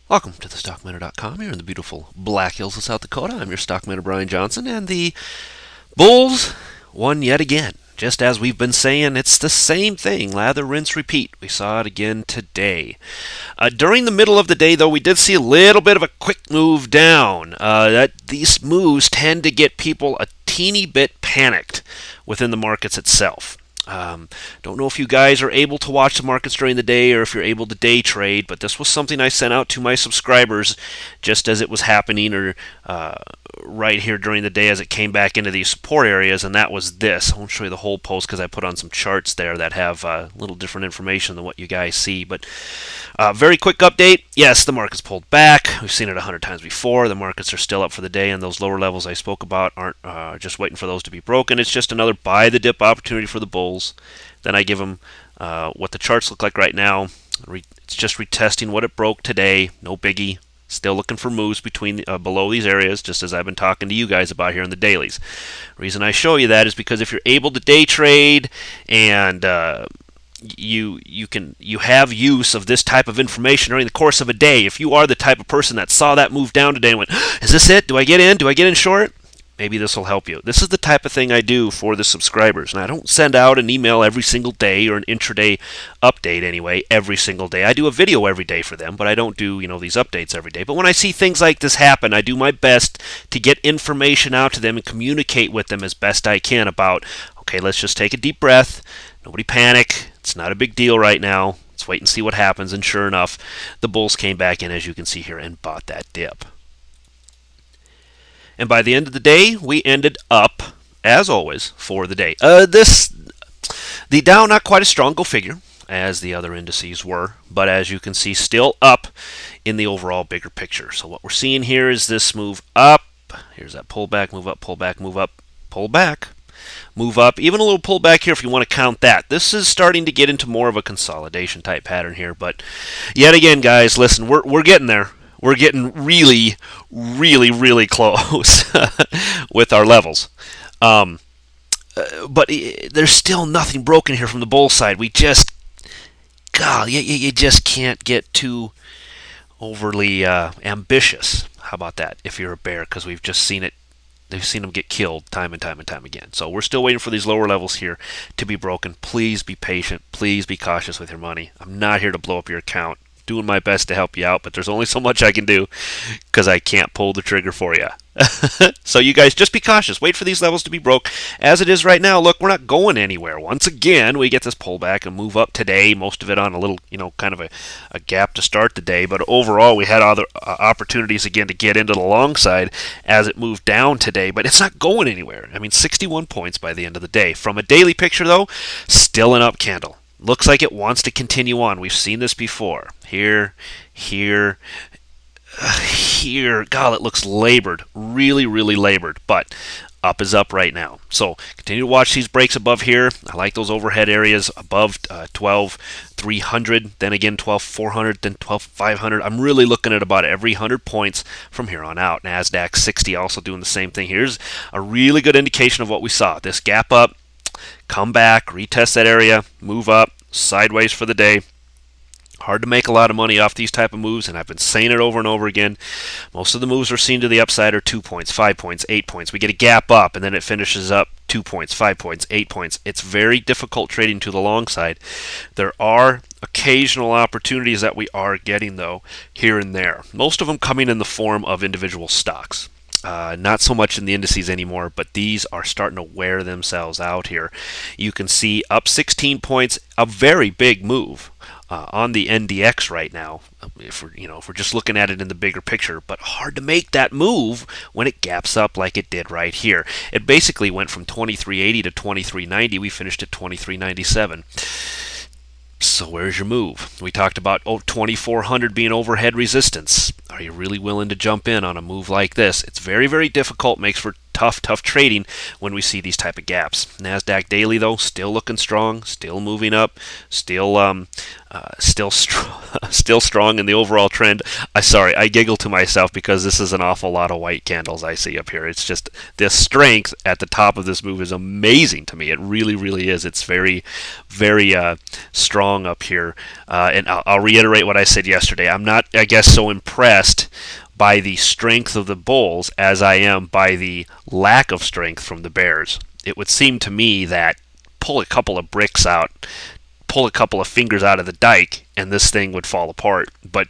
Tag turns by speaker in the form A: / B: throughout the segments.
A: Welcome to the StockMiner.com here in the beautiful Black Hills of South Dakota. I'm your StockMiner Brian Johnson, and the Bulls won yet again. Just as we've been saying, it's the same thing. Lather, rinse, repeat. We saw it again today. During the middle of the day, though, we did see a little bit of a quick move down. These moves tend to get people a teeny bit panicked within the markets itself. Don't know if you guys are able to watch the markets during the day or if you're able to day trade, but this was something I sent out to my subscribers just as it was happening, or right here during the day as it came back into these support areas, and that was this. I won't show you the whole post because I put on some charts there that have a little different information than what you guys see. But very quick update. Yes, the market's pulled back. We've seen it 100 times before. The markets are still up for the day, and those lower levels I spoke about aren't just waiting for those to be broken. It's just another buy the dip opportunity for the bulls. Then I give them what the charts look like right now. It's just retesting what it broke today. No biggie. Still looking for moves between below these areas, just as I've been talking to you guys about here in the dailies. The reason I show you that is because if you're able to day trade and you have use of this type of information during the course of a day, if you are the type of person that saw that move down today and went, "Is this it? Do I get in? Do I get in short?" Maybe this will help you. This is the type of thing I do for the subscribers. And I don't send out an email every single day, or an intraday update anyway, every single day. I do a video every day for them, but I don't do, these updates every day. But when I see things like this happen, I do my best to get information out to them and communicate with them as best I can about, okay, let's just take a deep breath. Nobody panic. It's not a big deal right now. Let's wait and see what happens. And sure enough, the bulls came back in, as you can see here, and bought that dip. And by the end of the day, we ended up, as always, for the day. The Dow, not quite a strong go figure as the other indices were, but as you can see, still up in the overall bigger picture. So what we're seeing here is this move up. Here's that pullback, move up, pull back, move up, pull back, move up. Even a little pullback here if you want to count that. This is starting to get into more of a consolidation type pattern here. But yet again, guys, listen, we're getting there. We're getting really, really, really close with our levels. But there's still nothing broken here from the bull side. We just, God, you just can't get too overly ambitious. How about that if you're a bear? Because we've just seen it. They've seen them get killed time and time and time again. So we're still waiting for these lower levels here to be broken. Please be patient. Please be cautious with your money. I'm not here to blow up your account. Doing my best to help you out, but there's only so much I can do because I can't pull the trigger for you. So you guys just be cautious. Wait for these levels to be broke. As it is right now, look, we're not going anywhere. Once again, we get this pullback and move up today, most of it on a little, kind of a gap to start the day, but overall we had other opportunities again to get into the long side as it moved down today, but it's not going anywhere. I mean, 61 points by the end of the day. From a daily picture, though, still an up candle. Looks like it wants to continue on. We've seen this before. Here. God, it looks labored. Really, really labored. But up is up right now. So continue to watch these breaks above here. I like those overhead areas above 12,300, then again 12,400, then 12,500. I'm really looking at about every 100 points from here on out. NASDAQ 60 also doing the same thing. Here's a really good indication of what we saw. This gap up. Come back, retest that area, move up, sideways for the day. Hard to make a lot of money off these type of moves, and I've been saying it over and over again. Most of the moves we're seeing to the upside are 2 points, 5 points, 8 points. We get a gap up, and then it finishes up 2 points, 5 points, 8 points. It's very difficult trading to the long side. There are occasional opportunities that we are getting, though, here and there. Most of them coming in the form of individual stocks. Not so much in the indices anymore, but these are starting to wear themselves out here. You can see up 16 points, a very big move on the NDX right now. If we're just looking at it in the bigger picture, but hard to make that move when it gaps up like it did right here. It basically went from 2380 to 2390. We finished at 2397. So where's your move? We talked about 2400 being overhead resistance. Are you really willing to jump in on a move like this? It's very, very difficult, makes for tough trading when we see these type of gaps. Nasdaq daily though still looking strong, still moving up, still still strong in the overall trend. I giggle to myself because this is an awful lot of white candles I see up here. It's just this strength at the top of this move is amazing to me. It really is. It's very strong up here. And I'll reiterate what I said yesterday. I'm not, I guess, so impressed by the strength of the bulls as I am by the lack of strength from the bears. It would seem to me that pull a couple of bricks out, pull a couple of fingers out of the dike, and this thing would fall apart. But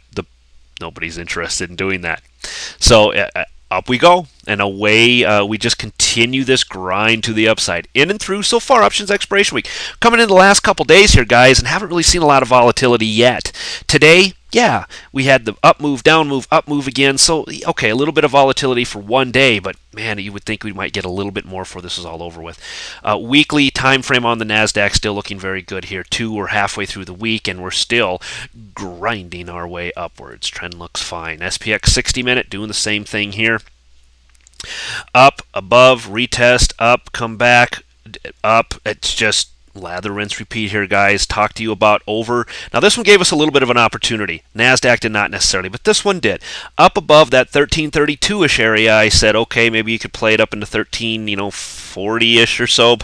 A: nobody's interested in doing that. So up we go, and away we just continue this grind to the upside. In and through so far options expiration week. Coming in the last couple days here, guys, and haven't really seen a lot of volatility yet. Today, yeah, we had the up move, down move, up move again. So, okay, a little bit of volatility for one day, but man, you would think we might get a little bit more before this is all over with. Weekly time frame on the NASDAQ still looking very good here, too. We're halfway through the week, and we're still grinding our way upwards. Trend looks fine. SPX 60-minute doing the same thing here. Up, above, retest, up, come back, up. It's just lather, rinse, repeat here, guys. Talk to you about over. Now, this one gave us a little bit of an opportunity. NASDAQ did not necessarily, but this one did. Up above that 1332-ish area, I said, okay, maybe you could play it up into 1340-ish or so.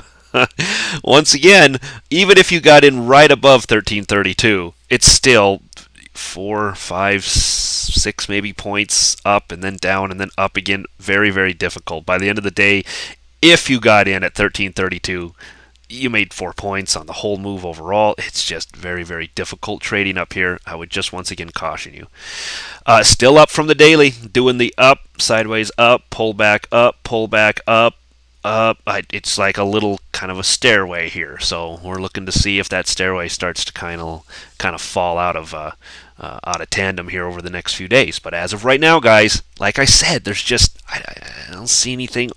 A: Once again, even if you got in right above 1332, it's still 4, 5, 6 maybe points up and then down and then up again. Very difficult. By the end of the day, if you got in at 1332, you made 4 points on the whole move overall. It's just very difficult trading up here. I would just once again caution you. Still up from the daily, doing the up, sideways up, pull back up, it's like a little kind of a stairway here. So we're looking to see if that stairway starts to kind of fall out of tandem here over the next few days. But as of right now, guys, like I said, there's just I don't see anything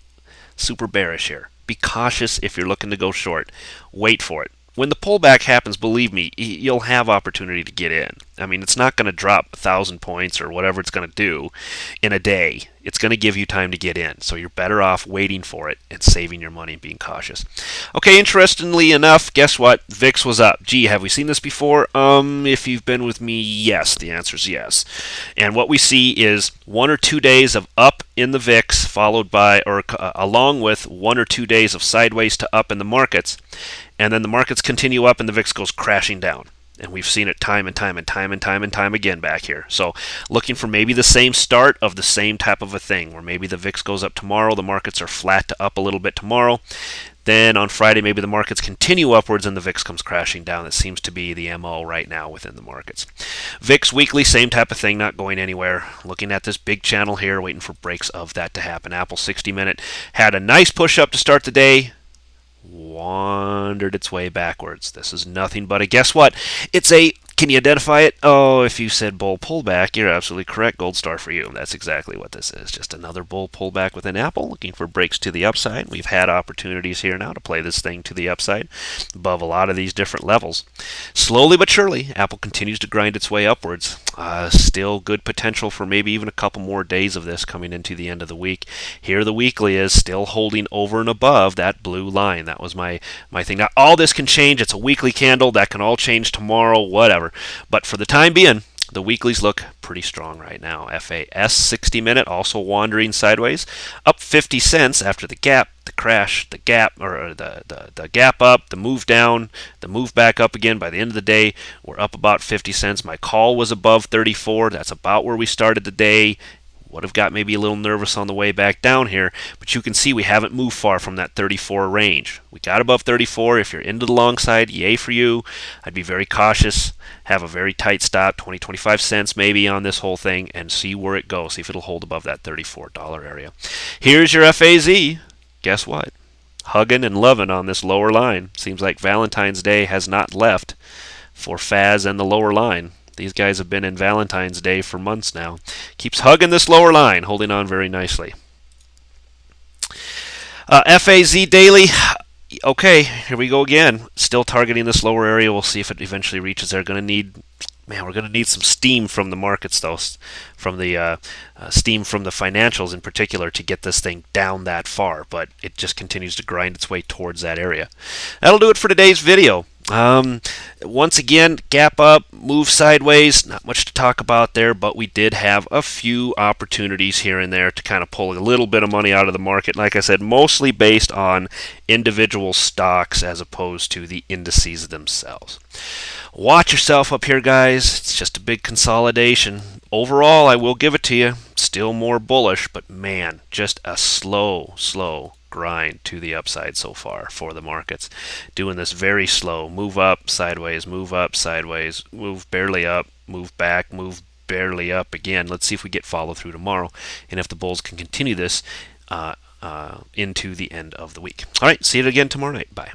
A: super bearish here. Be cautious if you're looking to go short. Wait for it. When the pullback happens, believe me, you'll have opportunity to get in. I mean, it's not going to drop 1,000 points or whatever it's going to do in a day. It's going to give you time to get in. So you're better off waiting for it and saving your money and being cautious. Okay, interestingly enough, guess what? VIX was up. Gee, have we seen this before? If you've been with me, yes. The answer is yes. And what we see is 1 or 2 days of up in the VIX followed by, or along with 1 or 2 days of sideways to up in the markets. And then the markets continue up and the VIX goes crashing down. And we've seen it time and time again back here. So looking for maybe the same start of the same type of a thing, where maybe the VIX goes up tomorrow, the markets are flat to up a little bit tomorrow. Then on Friday, maybe the markets continue upwards and the VIX comes crashing down. That seems to be the MO right now within the markets. VIX weekly, same type of thing, not going anywhere. Looking at this big channel here, waiting for breaks of that to happen. Apple 60-minute had a nice push up to start the day. Wandered its way backwards. This is nothing but a guess what? It's a, can you identify it? Oh, if you said bull pullback, you're absolutely correct. Gold star for you. That's exactly what this is. Just another bull pullback within Apple, looking for breaks to the upside. We've had opportunities here now to play this thing to the upside above a lot of these different levels. Slowly but surely, Apple continues to grind its way upwards. Still good potential for maybe even a couple more days of this coming into the end of the week. Here the weekly is still holding over and above that blue line. That was my thing. Now all this can change. It's a weekly candle. That can all change tomorrow, whatever. But for the time being, the weeklies look pretty strong right now. FAS 60-minute also wandering sideways, up 50 cents after the gap, the crash, the gap, or the gap up, the move down, the move back up again. By the end of the day, we're up about 50 cents. My call was above 34. That's about where we started the day. Would have got maybe a little nervous on the way back down here, but you can see we haven't moved far from that 34 range. We got above 34. If you're into the long side, yay for you. I'd be very cautious, have a very tight stop, 20-25 cents maybe on this whole thing, and see where it goes. See if it'll hold above that $34 area. Here's your FAZ. Guess what? Hugging and loving on this lower line. Seems like Valentine's Day has not left for FAZ and the lower line. These guys have been in Valentine's Day for months now. Keeps hugging this lower line, holding on very nicely. FAZ daily. Okay, here we go again. Still targeting this lower area. We'll see if it eventually reaches there. Going to need Man, we're going to need some steam from the markets, though, from the steam from the financials in particular, to get this thing down that far. But it just continues to grind its way towards that area. That'll do it for today's video. Once again, gap up, move sideways. Not much to talk about there, but we did have a few opportunities here and there to kind of pull a little bit of money out of the market. Like I said, mostly based on individual stocks as opposed to the indices themselves. Watch yourself up here, guys. It's just a big consolidation. Overall, I will give it to you. Still more bullish, but man, just a slow grind to the upside so far for the markets. Doing this very slow. Move up, sideways, move barely up, move back, move barely up again. Let's see if we get follow through tomorrow and if the bulls can continue this into the end of the week. All right, see you again tomorrow night. Bye.